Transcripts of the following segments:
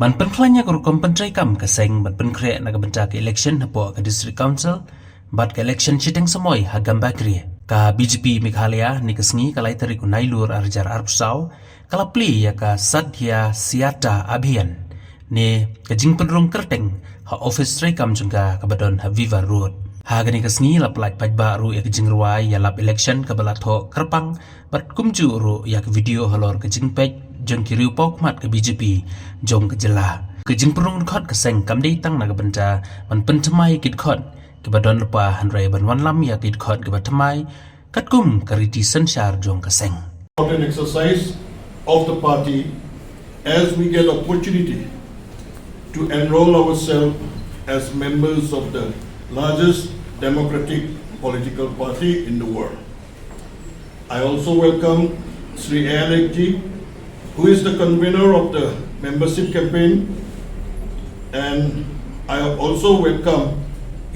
มันเป็นคล้ายๆกับกำจัยกรรมกเซ็งมันเป็นเคระนักบัญชาการ election หัวกับ district council บัดกับ election ชิดงสมัยหากำบักเรียกับ BJP เมฆาลายนิกสงีกับไลตริกุนายลูร์อาร์จาร์อาร์ปสาวกับลับลียากับSadysyata abhiyanเนี่ยกับจิงเป็นรงกระเต็งหา office ไตรกรรมจุงกับบัดดอนหา Viva Road หากนิกสงีลับไล่ปัจบารูยากับจิงรวายยาลับ election กับบัลลัดโฮกระปังบัดกุมจูรูยากับวิดีโอฮัลโหลกับจิงเป็ดจงคิริวปอกมัดกับ BJP จงกับเจลาคือจิงปรุงคอดกับเซ็งกำได้ตั้งนักบัญชามันเป็นทำไมกิดคอดกับบัดดอนลปาฮันไรบันวันล้ำอยากกิดคอดกับบัดทำไมกัดกุมกับริติสันชาร์จงกับเซ็ง An exercise of the party as we get opportunity to enroll ourselves as members of the largest democratic political party in the world. I also welcome Sri Bah Hek, who is the convener of the membership campaign, and I also welcome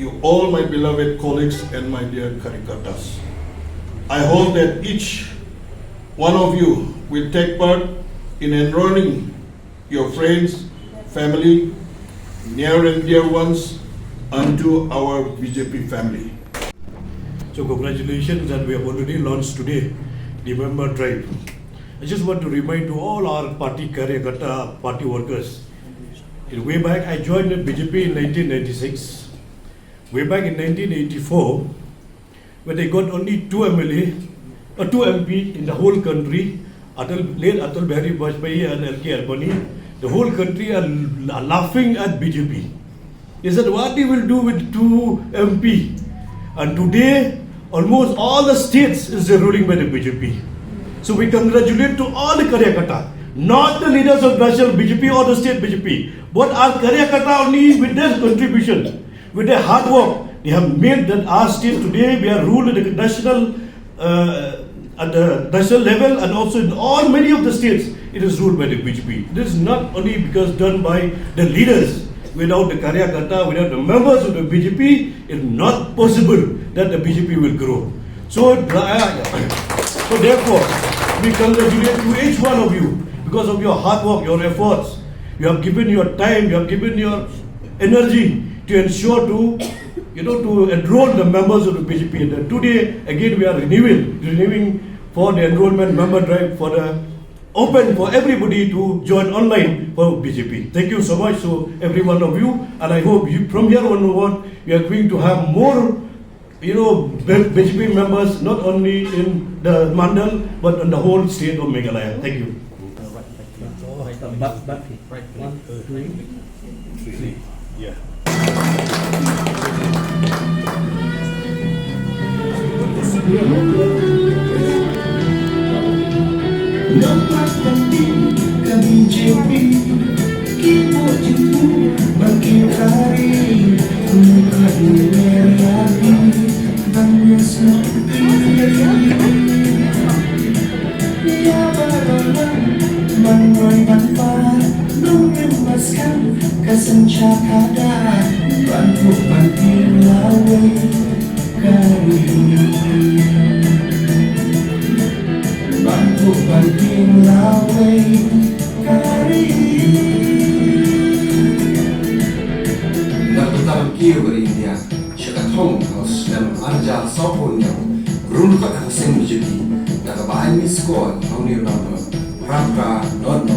you all, my beloved colleagues and my dear Karikatas. I hope that each one of you will take part in enrolling your friends, family, near and dear ones unto our BJP family. So congratulations that we have already launched today the member drive. I just want to remind to all our party Karyakata, party workers. Way back, I joined the BJP in 1996. Way back in 1984, when they got only 2 MP in the whole country, late Atal Bihari Vajpayee and LK Advani, the whole country are laughing at BJP. They said, what they will do with 2 MP? And today, almost all the states is ruling by the BJP. So we congratulate to all the Karyakata, not the leaders of national BJP or the state BJP, but our Karyakata only with their contribution, with their hard work. They have made that our state today, we are ruled at the national level, and also in many of the states, it is ruled by the BJP. This is not only because done by the leaders. Without the Karyakata, without the members of the BJP, it is not possible that the BJP will grow. So therefore, we congratulate to each one of you because of your hard work, your efforts. You have given your time, you have given your energy to ensure to enroll the members of the BJP. And today, again, we are renewing for the enrollment member drive for the open for everybody to join online for BJP. Thank you so much to every one of you, and I hope you from here onward we are going to have more BJP members not only in the Mandal but in the whole state of Meghalaya. Thank you. Yeah. Dapat penting ke BJP kita jumpa makin hari bukan melayani hanya seperti ya barongan mengoy tanpa mengemaskan kesencakada bantu penting lawe kari bantu penting lawe kari Nakutam kiyo dari India Syakatong House dan Arja Sopon yang Runkat Hasen BJP Nakabahan Miskon Aunir Nama Raka Not